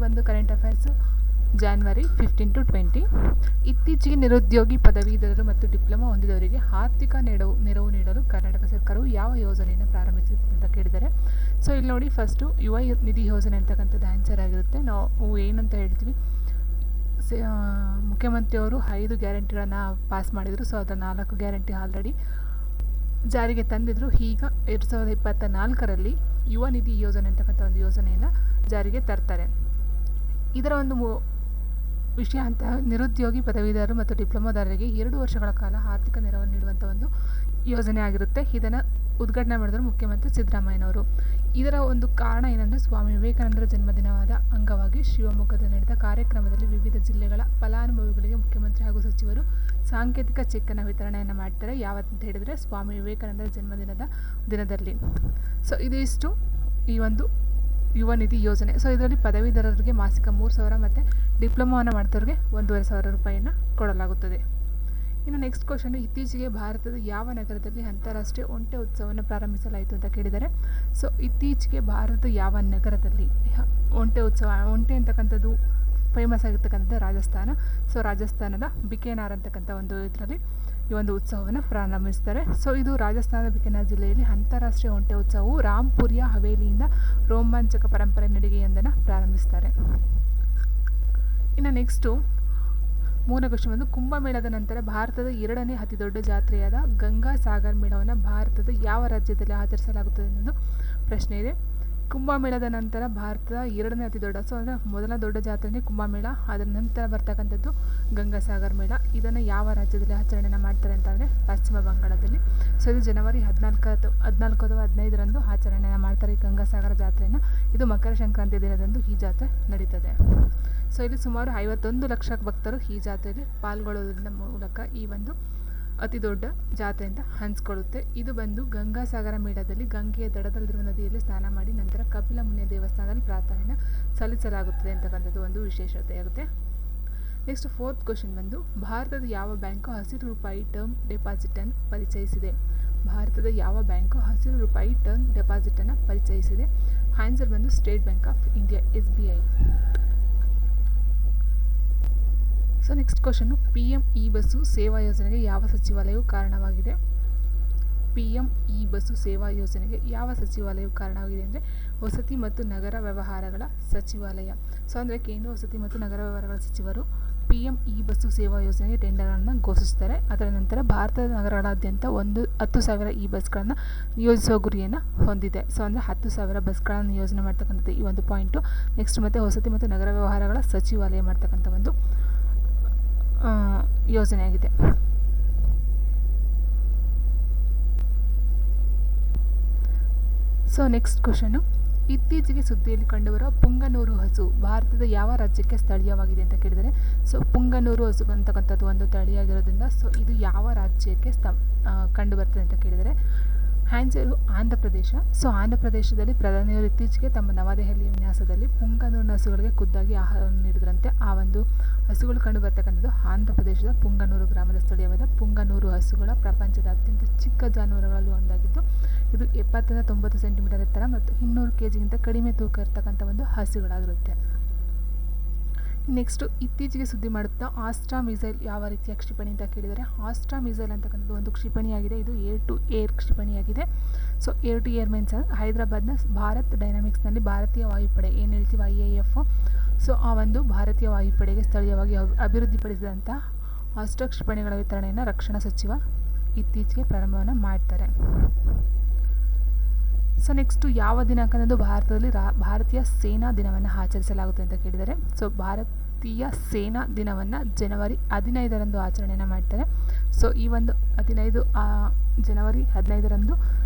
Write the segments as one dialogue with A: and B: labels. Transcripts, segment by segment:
A: ಬಂದು current affairs January 15 to 20. ಇತ್ತೀಚೆಗೆ ನಿರುದ್ಯೋಗಿ ಪದವೀಧರರು ಮತ್ತು ಡಿಪ್ಲೊಮಾ ಹೊಂದಿದವರಿಗೆ ಆರ್ಥಿಕ ನೆರವು ನೀಡಲು ಕರ್ನಾಟಕ ಸರ್ಕಾರವು ಯಾವ ಯೋಜನೆಯನ್ನು ಪ್ರಾರಂಭಿಸಿದೆ ಅಂತ ಕೇಳಿದ್ದಾರೆ. ಸೊ ಇಲ್ಲಿ ನೋಡಿ, ಫಸ್ಟು ಯುವ ನಿಧಿ ಯೋಜನೆ ಅಂತಕ್ಕಂಥದ್ದು ಆನ್ಸರ್ ಆಗಿರುತ್ತೆ. ನಾವು ಏನಂತ ಹೇಳ್ತೀವಿ, ಮುಖ್ಯಮಂತ್ರಿಯವರು 5 ಗ್ಯಾರಂಟಿಗಳನ್ನು ಪಾಸ್ ಮಾಡಿದರು. ಸೊ ಅದರ 4 ಗ್ಯಾರಂಟಿ ಆಲ್ರೆಡಿ ಜಾರಿಗೆ ತಂದಿದ್ರು. ಈಗ 2024ರಲ್ಲಿ ಯುವ ನಿಧಿ ಯೋಜನೆ ಅಂತಕ್ಕಂಥ ಒಂದು ಯೋಜನೆಯನ್ನು ಜಾರಿಗೆ ತರ್ತಾರೆ. ಇದರ ಒಂದು ವಿಷಯ ಅಂತ ನಿರುದ್ಯೋಗಿ ಪದವೀಧರರು ಮತ್ತು ಡಿಪ್ಲೊಮಾದಾರರಿಗೆ 2 ವರ್ಷಗಳ ಕಾಲ ಆರ್ಥಿಕ ನೆರವನ್ನು ನೀಡುವಂಥ ಒಂದು ಯೋಜನೆ ಆಗಿರುತ್ತೆ. ಇದನ್ನು ಉದ್ಘಾಟನೆ ಮಾಡಿದರು ಮುಖ್ಯಮಂತ್ರಿ ಸಿದ್ದರಾಮಯ್ಯನವರು. ಇದರ ಒಂದು ಕಾರಣ ಏನಂದರೆ, ಸ್ವಾಮಿ ವಿವೇಕಾನಂದರ ಜನ್ಮದಿನವಾದ ಅಂಗವಾಗಿ ಶಿವಮೊಗ್ಗದಲ್ಲಿ ನಡೆದ ಕಾರ್ಯಕ್ರಮದಲ್ಲಿ ವಿವಿಧ ಜಿಲ್ಲೆಗಳ ಫಲಾನುಭವಿಗಳಿಗೆ ಮುಖ್ಯಮಂತ್ರಿ ಹಾಗೂ ಸಚಿವರು ಸಾಂಕೇತಿಕ ಚೆಕ್ಕನ್ನು ವಿತರಣೆಯನ್ನು ಮಾಡ್ತಾರೆ. ಯಾವತ್ತಂತ ಹೇಳಿದರೆ, ಸ್ವಾಮಿ ವಿವೇಕಾನಂದರ ಜನ್ಮದಿನದ ದಿನದಲ್ಲಿ. ಸೊ ಇದಿಷ್ಟು ಈ ಒಂದು ಯುವ ನಿಧಿ ಯೋಜನೆ. ಸೊ ಇದರಲ್ಲಿ ಪದವೀಧರರಿಗೆ ಮಾಸಿಕ 3,000 ಮತ್ತು ಡಿಪ್ಲೊಮಾವನ್ನು ಮಾಡಿದವ್ರಿಗೆ 1,500 ರೂಪಾಯಿಯನ್ನು ಕೊಡಲಾಗುತ್ತದೆ. ಇನ್ನು ನೆಕ್ಸ್ಟ್ ಕ್ವಶನ್, ಇತ್ತೀಚೆಗೆ ಭಾರತದ ಯಾವ ನಗರದಲ್ಲಿ ಅಂತಾರಾಷ್ಟ್ರೀಯ ಒಂಟೆ ಉತ್ಸವವನ್ನು ಪ್ರಾರಂಭಿಸಲಾಯಿತು ಅಂತ ಕೇಳಿದ್ದಾರೆ. ಸೊ ಇತ್ತೀಚೆಗೆ ಭಾರತದ ಯಾವ ನಗರದಲ್ಲಿ ಒಂಟೆ ಉತ್ಸವ, ಒಂಟೆ ಅಂತಕ್ಕಂಥದ್ದು ಫೇಮಸ್ ಆಗಿರ್ತಕ್ಕಂಥದ್ದು ರಾಜಸ್ಥಾನ. ಸೊ ರಾಜಸ್ಥಾನದ ಬಿಕೇನಾರ್ ಅಂತಕ್ಕಂಥ ಒಂದು ಇದರಲ್ಲಿ ಈ ಒಂದು ಉತ್ಸವವನ್ನು ಪ್ರಾರಂಭಿಸ್ತಾರೆ. ಸೊ ಇದು ರಾಜಸ್ಥಾನದ ಬಿಕೇನಾರ್ ಜಿಲ್ಲೆಯಲ್ಲಿ ಅಂತಾರಾಷ್ಟ್ರೀಯ ಒಂಟೆ ಉತ್ಸವವು ರಾಂಪುರಿಯ ಹವೇಲಿಯಿಂದ ರೋಮಾಂಚಕ ಪರಂಪರೆ ನಡಿಗೆಯೊಂದನ್ನು ಪ್ರಾರಂಭಿಸ್ತಾರೆ. ಇನ್ನು ನೆಕ್ಸ್ಟು 3ನೇ ಕ್ವಶನ್ ಬಂದು, ಕುಂಭಮೇಳದ ನಂತರ ಭಾರತದ 2ನೇ ಅತಿ ದೊಡ್ಡ ಜಾತ್ರೆಯಾದ ಗಂಗಾ ಸಾಗರ್ ಮೇಳವನ್ನು ಭಾರತದ ಯಾವ ರಾಜ್ಯದಲ್ಲಿ ಆಚರಿಸಲಾಗುತ್ತದೆ ಅನ್ನೋದು ಪ್ರಶ್ನೆ ಇದೆ. ಕುಂಭಮೇಳದ ನಂತರ ಭಾರತದ 2ನೇ ಅತಿ ದೊಡ್ಡ, ಸೊ ಅಂದರೆ ಮೊದಲ ದೊಡ್ಡ ಜಾತ್ರೆನೇ ಕುಂಭಮೇಳ, ಅದರ ನಂತರ ಬರ್ತಕ್ಕಂಥದ್ದು ಗಂಗಾ ಸಾಗರ್ ಮೇಳ. ಇದನ್ನು ಯಾವ ರಾಜ್ಯದಲ್ಲಿ ಆಚರಣೆಯನ್ನು ಮಾಡ್ತಾರೆ ಅಂತಂದರೆ ಪಶ್ಚಿಮ ಬಂಗಾಳದಲ್ಲಿ. ಸೊ ಇದು ಜನವರಿ 14 ಅಥವಾ 15ರಂದು ಆಚರಣೆಯನ್ನು ಮಾಡ್ತಾರೆ ಈ ಗಂಗಾ ಸಾಗರ ಜಾತ್ರೆಯನ್ನು. ಇದು ಮಕರ ಸಂಕ್ರಾಂತಿ ದಿನದಂದು ಈ ಜಾತ್ರೆ ನಡೀತದೆ. ಸೊ ಇಲ್ಲಿ ಸುಮಾರು 51 ಲಕ್ಷ ಭಕ್ತರು ಈ ಜಾತ್ರೆಯಲ್ಲಿ ಪಾಲ್ಗೊಳ್ಳೋದ್ರಿಂದ ಮೂಲಕ ಈ ಒಂದು ಅತಿ ದೊಡ್ಡ ಜಾತ್ರೆ ಅಂತ ಹಂಚ್ಕೊಳ್ಳುತ್ತೆ. ಇದು ಬಂದು ಗಂಗಾ ಸಾಗರ ಮೇಳದಲ್ಲಿ ಗಂಗೆಯ ದಡದಲ್ಲಿರುವ ನದಿಯಲ್ಲಿ ಸ್ನಾನ ಮಾಡಿ ನಂತರ ಕಪಿಲ ಮುನಿಯ ದೇವಸ್ಥಾನದಲ್ಲಿ ಪ್ರಾರ್ಥನೆಯನ್ನು ಸಲ್ಲಿಸಲಾಗುತ್ತದೆ ಅಂತಕ್ಕಂಥದ್ದು ಒಂದು ವಿಶೇಷತೆ ಆಗುತ್ತೆ. ನೆಕ್ಸ್ಟ್ 4th ಕ್ವಶನ್ ಬಂದು, ಭಾರತದ ಯಾವ ಬ್ಯಾಂಕು ಹಸಿರು ರೂಪಾಯಿ ಟರ್ಮ್ ಡೆಪಾಸಿಟನ್ನು ಪರಿಚಯಿಸಿದೆ? ಭಾರತದ ಯಾವ ಬ್ಯಾಂಕು ಹಸಿರು ರೂಪಾಯಿ ಟರ್ಮ್ ಡೆಪಾಸಿಟನ್ನು ಪರಿಚಯಿಸಿದೆ? ಆನ್ಸರ್ ಬಂದು state bank of India, SBI. So next question, PM E bus ಸೇವಾ ಯೋಜನೆಗೆ ಯಾವ ಸಚಿವಾಲಯವು ಕಾರಣವಾಗಿದೆ? PM ಇ ಬಸ್ಸು ಸೇವಾ ಯೋಜನೆಗೆ ಯಾವ ಸಚಿವಾಲಯವು ಕಾರಣವಾಗಿದೆ ಅಂದರೆ ವಸತಿ ಮತ್ತು ನಗರ ವ್ಯವಹಾರಗಳ ಸಚಿವಾಲಯ. ಸೊ ಅಂದರೆ ಕೇಂದ್ರ ವಸತಿ ಮತ್ತು ನಗರ ವ್ಯವಹಾರಗಳ ಸಚಿವರು PM ಇ ಬಸ್ಸು ಸೇವಾ ಯೋಜನೆಗೆ ಟೆಂಡರನ್ನು ಘೋಷಿಸ್ತಾರೆ. ಅದರ ನಂತರ ಭಾರತದ ನಗರಗಳಾದ್ಯಂತ 10,000 ಇ ಬಸ್ಗಳನ್ನು ನಿಯೋಜಿಸುವ ಗುರಿಯನ್ನು ಹೊಂದಿದೆ. ಸೊ ಅಂದರೆ 10,000 ಬಸ್ಗಳನ್ನು ನಿಯೋಜನೆ ಮಾಡ್ತಕ್ಕಂಥದ್ದು ಈ ಒಂದು ಪಾಯಿಂಟು. ನೆಕ್ಸ್ಟ್ ಮತ್ತು ವಸತಿ ಮತ್ತು ನಗರ ವ್ಯವಹಾರಗಳ ಸಚಿವಾಲಯ ಮಾಡ್ತಕ್ಕಂಥ ಒಂದು ಯೋಜನೆಯಾಗಿದೆ. ಸೊ ನೆಕ್ಸ್ಟ್ ಕ್ವಶನು, ಇತ್ತೀಚೆಗೆ ಸುದ್ದಿಯಲ್ಲಿ ಕಂಡುಬರುವ ಪುಂಗನೂರು ಹಸು ಭಾರತದ ಯಾವ ರಾಜ್ಯಕ್ಕೆ ಸ್ಥಳೀಯವಾಗಿದೆ ಅಂತ ಕೇಳಿದರೆ, ಸೊ ಪುಂಗನೂರು ಹಸು ಅಂತಕ್ಕಂಥದ್ದು ಒಂದು ತಳಿಯಾಗಿರೋದ್ರಿಂದ ಸೊ ಇದು ಯಾವ ರಾಜ್ಯಕ್ಕೆ ಕಂಡುಬರ್ತದೆ ಅಂತ ಕೇಳಿದರೆ ಆನ್ಸರು ಆಂಧ್ರ ಪ್ರದೇಶ. ಸೊ ಆಂಧ್ರ ಪ್ರದೇಶದಲ್ಲಿ ಪ್ರಧಾನಿಯವರು ಇತ್ತೀಚೆಗೆ ತಮ್ಮ ನವದೆಹಲಿಯ ವಿನ್ಯಾಸದಲ್ಲಿ ಪುಂಗನೂರು ಹಸುಗಳಿಗೆ ಖುದ್ದಾಗಿ ಆಹಾರವನ್ನು ನೀಡಿದ್ರಂತೆ. ಆ ಒಂದು ಹಸುಗಳು ಕಂಡು ಬರ್ತಕ್ಕಂಥದ್ದು ಆಂಧ್ರ ಪ್ರದೇಶದ ಪುಂಗನೂರು ಗ್ರಾಮದ ಸ್ಥಳೀಯವಾದ ಪುಂಗನೂರು ಹಸುಗಳ ಪ್ರಪಂಚದ ಅತ್ಯಂತ ಚಿಕ್ಕ ಜಾನುವಾರುಗಳಲ್ಲಿ ಒಂದಾಗಿದ್ದು ಇದು 70-90 ಸೆಂಟಿಮೀಟರ್ ಎತ್ತರ ಮತ್ತು 200 kgಗಿಂತ ಕಡಿಮೆ ತೂಕ ಇರತಕ್ಕಂಥ ಒಂದು ಹಸುಗಳಾಗಿರುತ್ತೆ. ನೆಕ್ಸ್ಟು, ಇತ್ತೀಚೆಗೆ ಸುದ್ದಿ ಮಾಡುತ್ತಾ ಆಸ್ಟ್ರಾ ಮಿಸೈಲ್ ಯಾವ ರೀತಿಯ ಕ್ಷಿಪಣಿ ಅಂತ ಕೇಳಿದರೆ, ಆಸ್ಟ್ರಾ ಮಿಸೈಲ್ ಅಂತಕ್ಕಂಥದ್ದು ಒಂದು ಕ್ಷಿಪಣಿಯಾಗಿದೆ. ಇದು ಏರ್ ಟು ಏರ್ ಕ್ಷಿಪಣಿಯಾಗಿದೆ. So air to air means ಹೈದರಾಬಾದ್ನ ಭಾರತ್ ಡೈನಾಮಿಕ್ಸ್ನಲ್ಲಿ ಭಾರತೀಯ ವಾಯುಪಡೆ ಏನು ಹೇಳ್ತೀವಿ IAF, ಸೊ ಆ ಒಂದು ಭಾರತೀಯ ವಾಯುಪಡೆಗೆ ಸ್ಥಳೀಯವಾಗಿ ಅಭಿವೃದ್ಧಿಪಡಿಸಿದಂಥ ಆಸ್ಟ್ರಾ ಕ್ಷಿಪಣಿಗಳ ವಿತರಣೆಯನ್ನು ರಕ್ಷಣಾ ಸಚಿವ ಇತ್ತೀಚೆಗೆ ಪ್ರಾರಂಭವನ್ನು ಮಾಡ್ತಾರೆ. ಸೊ ನೆಕ್ಸ್ಟು, ಯಾವ ದಿನಾಂಕದಂದು ಭಾರತದಲ್ಲಿ ಭಾರತೀಯ ಸೇನಾ ದಿನವನ್ನು ಆಚರಿಸಲಾಗುತ್ತೆ ಅಂತ ಕೇಳಿದರೆ, ಸೊ ಭಾರತೀಯ ಸೇನಾ ದಿನವನ್ನು ಜನವರಿ 15ರಂದು ಆಚರಣೆಯನ್ನು ಮಾಡ್ತಾರೆ. ಸೊ ಈ ಒಂದು ಜನವರಿ 15ರಂದು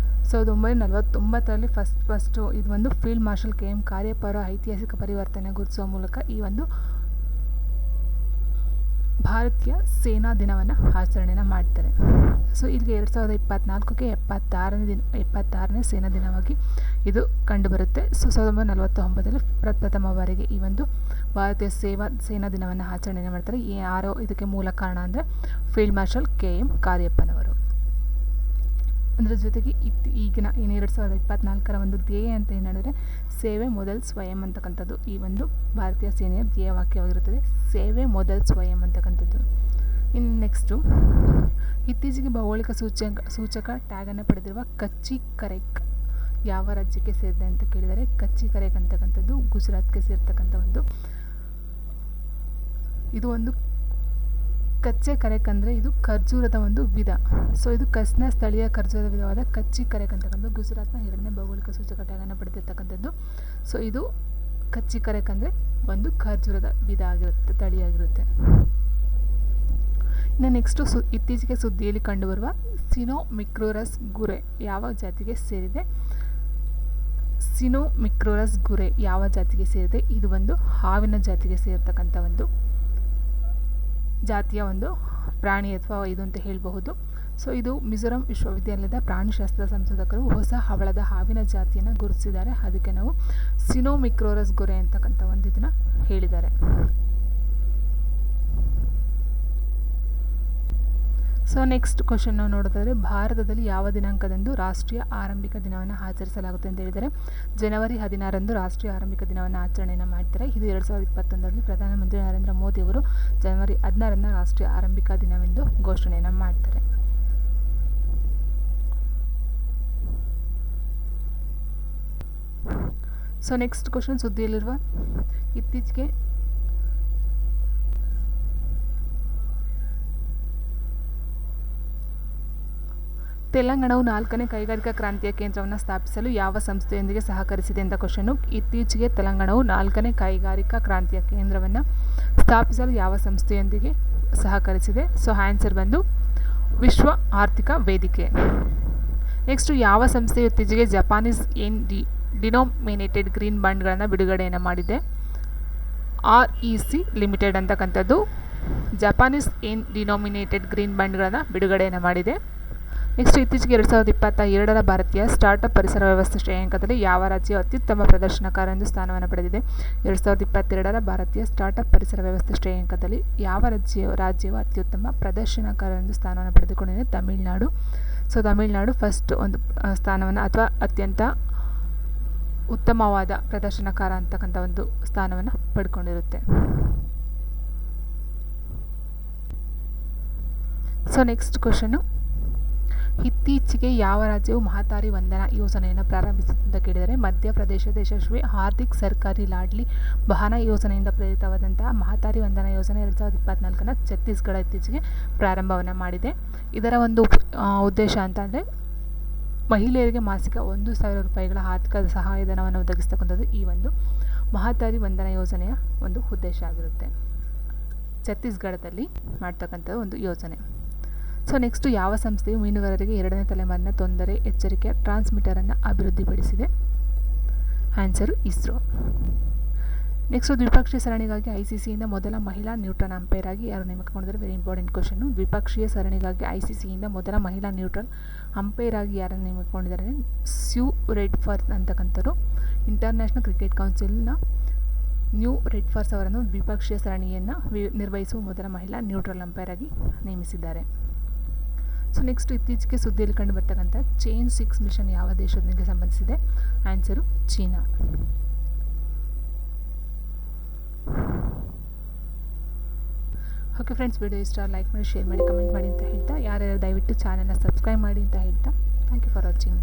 A: 1949ರಲ್ಲಿ ಫಸ್ಟು ಇದು ಒಂದು ಫೀಲ್ಡ್ ಮಾರ್ಷಲ್ KM ಕಾರ್ಯಪ್ಪ ಅವರ ಐತಿಹಾಸಿಕ ಪರಿವರ್ತನೆ ಗುರುತಿಸುವ ಮೂಲಕ ಈ ಒಂದು ಭಾರತೀಯ ಸೇನಾ ದಿನವನ್ನು ಆಚರಣೆಯನ್ನು ಮಾಡ್ತಾರೆ. ಸೊ ಇಲ್ಲಿಗೆ 2024ಕ್ಕೆ 76ನೇ ಸೇನಾ ದಿನವಾಗಿ ಇದು ಕಂಡುಬರುತ್ತೆ. ಸೊ 1949ರಲ್ಲಿ ಪ್ರಥಮ ಬಾರಿಗೆ ಈ ಒಂದು ಭಾರತೀಯ ಸೇನಾ ದಿನವನ್ನು ಆಚರಣೆಯನ್ನು ಮಾಡ್ತಾರೆ. ಯಾರೋ ಇದಕ್ಕೆ ಮೂಲ ಕಾರಣ ಅಂದರೆ ಫೀಲ್ಡ್ ಮಾರ್ಷಲ್ KM ಕಾರ್ಯಪ್ಪನವರು. ಅದರ ಜೊತೆಗೆ ಈಗಿನ 2024 ಒಂದು ಧ್ಯೇಯ ಅಂತ ಏನು ಹೇಳಿದ್ರೆ ಸೇವೆ ಮೊದಲ್ ಸ್ವಯಂ ಅಂತಕ್ಕಂಥದ್ದು ಈ ಒಂದು ಭಾರತೀಯ ಸೇನೆಯ ಧ್ಯೇಯವಾಕ್ಯವಾಗಿರುತ್ತದೆ, ಸೇವೆ ಮೊದಲ್ ಸ್ವಯಂ ಅಂತಕ್ಕಂಥದ್ದು. ಇನ್ನು ನೆಕ್ಸ್ಟು, ಇತ್ತೀಚೆಗೆ ಭೌಗೋಳಿಕ ಸೂಚಕ ಟ್ಯಾಗನ್ನು ಪಡೆದಿರುವ ಕಚ್ಚಿ ಕರೆಕ್ ಯಾವ ರಾಜ್ಯಕ್ಕೆ ಸೇರಿದೆ ಅಂತ ಕೇಳಿದರೆ, ಕಚ್ಚಿ ಕರೆಕ್ ಅಂತಕ್ಕಂಥದ್ದು ಗುಜರಾತ್ಗೆ ಸೇರ್ತಕ್ಕಂಥ ಇದು ಒಂದು ಕಚ್ಚೆ ಕರೆಕ್ ಅಂದರೆ ಇದು ಖರ್ಜೂರದ ಒಂದು ವಿಧ. ಸೊ ಇದು ಕಚ್ನ ಸ್ಥಳೀಯ ಖರ್ಜೂರದ ವಿಧವಾದ ಕಚ್ಚಿ ಕರೆಕ್ ಅಂತಕ್ಕಂಥ ಗುಜರಾತ್ನ 2ನೇ ಭೌಗೋಳಿಕ ಸೂಚಕ ಟ್ಯಾಗನ್ನು ಪಡೆದಿರ್ತಕ್ಕಂಥದ್ದು. ಸೊ ಇದು ಕಚ್ಚಿ ಕರೆಕ್ ಅಂದರೆ ಒಂದು ಖರ್ಜೂರದ ವಿಧ ಆಗಿರುತ್ತೆ, ತಳಿಯಾಗಿರುತ್ತೆ. ಇನ್ನು ನೆಕ್ಸ್ಟು ಇತ್ತೀಚೆಗೆ ಸುದ್ದಿಯಲ್ಲಿ ಕಂಡುಬರುವ ಸಿನೋಮಿಕ್ರೋರಸ್ ಗುರೆ ಯಾವ ಜಾತಿಗೆ ಸೇರಿದೆ? ಸಿನೋಮಿಕ್ರೋರಸ್ ಗುರೆ ಯಾವ ಜಾತಿಗೆ ಸೇರಿದೆ? ಇದು ಒಂದು ಹಾವಿನ ಜಾತಿಗೆ ಸೇರ್ತಕ್ಕಂಥ ಒಂದು ಜಾತಿಯ ಒಂದು ಪ್ರಾಣಿ ಅಥವಾ ಇದು ಅಂತ ಹೇಳಬಹುದು. ಸೊ ಇದು ಮಿಜೋರಾಂ ವಿಶ್ವವಿದ್ಯಾಲಯದ ಪ್ರಾಣಿಶಾಸ್ತ್ರ ಸಂಶೋಧಕರು ಹೊಸ ಹವಳದ ಹಾವಿನ ಜಾತಿಯನ್ನು ಗುರುತಿಸಿದ್ದಾರೆ. ಅದಕ್ಕೆ ನಾವು ಸಿನೋಮಿಕ್ರೋರಸ್ ಗುರೆ ಅಂತಕ್ಕಂಥ ಒಂದು ಇದನ್ನು ಹೇಳಿದ್ದಾರೆ. ಸೊ ನೆಕ್ಸ್ಟ್ ಕ್ವಶನ್ ನಾವು ನೋಡೋದಾದರೆ, ಭಾರತದಲ್ಲಿ ಯಾವ ದಿನಾಂಕದಂದು ರಾಷ್ಟ್ರೀಯ ಆರಂಭಿಕ ದಿನವನ್ನು ಆಚರಿಸಲಾಗುತ್ತೆ ಅಂತ ಹೇಳಿದರೆ, ಜನವರಿ 16ರಂದು ರಾಷ್ಟ್ರೀಯ ಆರಂಭಿಕ ದಿನವನ್ನು ಆಚರಣೆಯನ್ನು ಮಾಡ್ತಾರೆ. ಇದು 2021ರಲ್ಲಿ ಪ್ರಧಾನಮಂತ್ರಿ ನರೇಂದ್ರ ಮೋದಿ ಅವರು ಜನವರಿ 16ರಂದು ರಾಷ್ಟ್ರೀಯ ಆರಂಭಿಕ ದಿನವೆಂದು ಘೋಷಣೆಯನ್ನು ಮಾಡ್ತಾರೆ. ಸೊ ನೆಕ್ಸ್ಟ್ ಕ್ವಶನ್, ಸುದ್ದಿಯಲ್ಲಿರುವ ಇತ್ತೀಚೆಗೆ ತೆಲಂಗಾಣವು 4ನೇ ಕೈಗಾರಿಕಾ ಕ್ರಾಂತಿಯ ಕೇಂದ್ರವನ್ನು ಸ್ಥಾಪಿಸಲು ಯಾವ ಸಂಸ್ಥೆಯೊಂದಿಗೆ ಸಹಕರಿಸಿದೆ ಅಂತ ಕ್ವಶನು. ಇತ್ತೀಚೆಗೆ ತೆಲಂಗಾಣವು 4ನೇ ಕೈಗಾರಿಕಾ ಕ್ರಾಂತಿಯ ಕೇಂದ್ರವನ್ನು ಸ್ಥಾಪಿಸಲು ಯಾವ ಸಂಸ್ಥೆಯೊಂದಿಗೆ ಸಹಕರಿಸಿದೆ? ಸೊ ಆನ್ಸರ್ ಬಂದು ವಿಶ್ವ ಆರ್ಥಿಕ ವೇದಿಕೆ. ನೆಕ್ಸ್ಟು, ಯಾವ ಸಂಸ್ಥೆಯು ಇತ್ತೀಚೆಗೆ ಜಪಾನೀಸ್ ಯೆನ್ ಡಿನೋಮಿನೇಟೆಡ್ ಗ್ರೀನ್ ಬಾಂಡ್ಗಳನ್ನು ಬಿಡುಗಡೆಯನ್ನು ಮಾಡಿದೆ? REC ಲಿಮಿಟೆಡ್ ಅಂತಕ್ಕಂಥದ್ದು ಜಪಾನೀಸ್ ಯೆನ್ ಡಿನೋಮಿನೇಟೆಡ್ ಗ್ರೀನ್ ಬಾಂಡ್ಗಳನ್ನು ಬಿಡುಗಡೆಯನ್ನು ಮಾಡಿದೆ. ನೆಕ್ಸ್ಟ್, ಇತ್ತೀಚೆಗೆ 2022ರ ಭಾರತೀಯ ಸ್ಟಾರ್ಟಪ್ ಪರಿಸರ ವ್ಯವಸ್ಥೆ ಶ್ರೇಯಾಂಕದಲ್ಲಿ ಯಾವ ರಾಜ್ಯ ಅತ್ಯುತ್ತಮ ಪ್ರದರ್ಶನಕಾರ ಎಂದು ಸ್ಥಾನವನ್ನು ಪಡೆದಿದೆ? 2022ರ ಭಾರತೀಯ ಸ್ಟಾರ್ಟಪ್ ಪರಿಸರ ವ್ಯವಸ್ಥೆ ಶ್ರೇಯಾಂಕದಲ್ಲಿ ಯಾವ ರಾಜ್ಯವು ಅತ್ಯುತ್ತಮ ಪ್ರದರ್ಶನಕಾರ ಎಂದು ಸ್ಥಾನವನ್ನು ಪಡೆದುಕೊಂಡಿದೆ? ತಮಿಳುನಾಡು. ಸೊ ತಮಿಳುನಾಡು ಫಸ್ಟ್ ಒಂದು ಸ್ಥಾನವನ್ನು ಅಥವಾ ಅತ್ಯಂತ ಉತ್ತಮವಾದ ಪ್ರದರ್ಶನಕಾರ ಅಂತಕ್ಕಂಥ ಒಂದು ಸ್ಥಾನವನ್ನು ಪಡ್ಕೊಂಡಿರುತ್ತೆ. ಸೊ ನೆಕ್ಸ್ಟ್ ಕ್ವಶನು, ಇತ್ತೀಚೆಗೆ ಯಾವ ರಾಜ್ಯವು ಮಹತಾರಿ ವಂದನಾ ಯೋಜನೆಯನ್ನು ಪ್ರಾರಂಭಿಸಿದೆ ಅಂತ ಕೇಳಿದರೆ, ಮಧ್ಯಪ್ರದೇಶದ ಯಶಸ್ವಿ ಹಾರ್ದಿಕ್ ಸರ್ಕಾರಿ ಲಾಡ್ಲಿ ಬಹನ ಯೋಜನೆಯಿಂದ ಪ್ರೇರಿತವಾದಂತಹ ಮಹತಾರಿ ವಂದನಾ ಯೋಜನೆ 2024ನ ಛತ್ತೀಸ್ಗಢ ಇತ್ತೀಚೆಗೆ ಪ್ರಾರಂಭವನ್ನು ಮಾಡಿದೆ. ಇದರ ಒಂದು ಉದ್ದೇಶ ಅಂತಂದರೆ ಮಹಿಳೆಯರಿಗೆ ಮಾಸಿಕ 1,000 ರೂಪಾಯಿಗಳ ಆರ್ಥಿಕ ಸಹಾಯಧನವನ್ನು ಒದಗಿಸ್ತಕ್ಕಂಥದ್ದು ಈ ಒಂದು ಮಹತಾರಿ ವಂದನಾ ಯೋಜನೆಯ ಒಂದು ಉದ್ದೇಶ ಆಗಿರುತ್ತೆ. ಛತ್ತೀಸ್ಗಢದಲ್ಲಿ ಮಾಡ್ತಕ್ಕಂಥ ಒಂದು ಯೋಜನೆ. ಸೊ ನೆಕ್ಸ್ಟು, ಯಾವ ಸಂಸ್ಥೆಯು ಮೀನುಗಾರರಿಗೆ 2ನೇ ತಲೆಮಾರಿನ ತೊಂದರೆ ಎಚ್ಚರಿಕೆ ಟ್ರಾನ್ಸ್ಮಿಟರನ್ನು ಅಭಿವೃದ್ಧಿಪಡಿಸಿದೆ? ಆನ್ಸರು ಇಸ್ರೋ. ನೆಕ್ಸ್ಟು, ದ್ವಿಪಕ್ಷೀಯ ಸರಣಿಗಾಗಿ ICCಯಿಂದ ಮೊದಲ ಮಹಿಳಾ ನ್ಯೂಟ್ರಲ್ ಅಂಪೈರ್ ಆಗಿ ಯಾರು ನೇಮಕಗೊಂಡಿದ್ದಾರೆ? Very important question. ದ್ವಿಪಕ್ಷೀಯ ಸರಣಿಗಾಗಿ ICCಯಿಂದ ಮೊದಲ ಮಹಿಳಾ ನ್ಯೂಟ್ರಲ್ ಅಂಪೈರ್ ಆಗಿ ಯಾರನ್ನು ನೇಮಕಗೊಂಡಿದ್ದಾರೆ? ಸ್ಯೂ ರೆಡ್ಫರ್ಸ್ ಅಂತಕ್ಕಂಥವ್ರು ಇಂಟರ್ನ್ಯಾಷನಲ್ ಕ್ರಿಕೆಟ್ ಕೌನ್ಸಿಲ್ನ ನ್ಯೂ ರೆಡ್ಫರ್ಸ್ ಅವರನ್ನು ದ್ವಿಪಕ್ಷೀಯ ಸರಣಿಯನ್ನು ನಿರ್ವಹಿಸುವ ಮೊದಲ ಮಹಿಳಾ ನ್ಯೂಟ್ರಲ್ ಅಂಪೈರ್ ಆಗಿ ನೇಮಿಸಿದ್ದಾರೆ. ಸೊ ನೆಕ್ಸ್ಟ್, ಇತ್ತೀಚೆಗೆ ಸುದ್ದಿಯಲ್ಲಿ ಕಂಡು ಬರ್ತಕ್ಕಂಥ ಚೇನ್ 6 ಮಿಷನ್ ಯಾವ ದೇಶದೊಂದಿಗೆ ಸಂಬಂಧಿಸಿದೆ? Answer China. Okay friends, video ಇಷ್ಟ ಲೈಕ್ ಮಾಡಿ, ಶೇರ್ ಮಾಡಿ, ಕಮೆಂಟ್ ಮಾಡಿ ಅಂತ ಹೇಳ್ತಾ, ಯಾರ್ಯಾರು ದಯವಿಟ್ಟು ಚಾನಲ್ನ ಸಬ್ಸ್ಕ್ರೈಬ್ ಮಾಡಿ ಅಂತ ಹೇಳ್ತಾ, ಥ್ಯಾಂಕ್ ಯು ಫಾರ್ ವಾಚಿಂಗ್.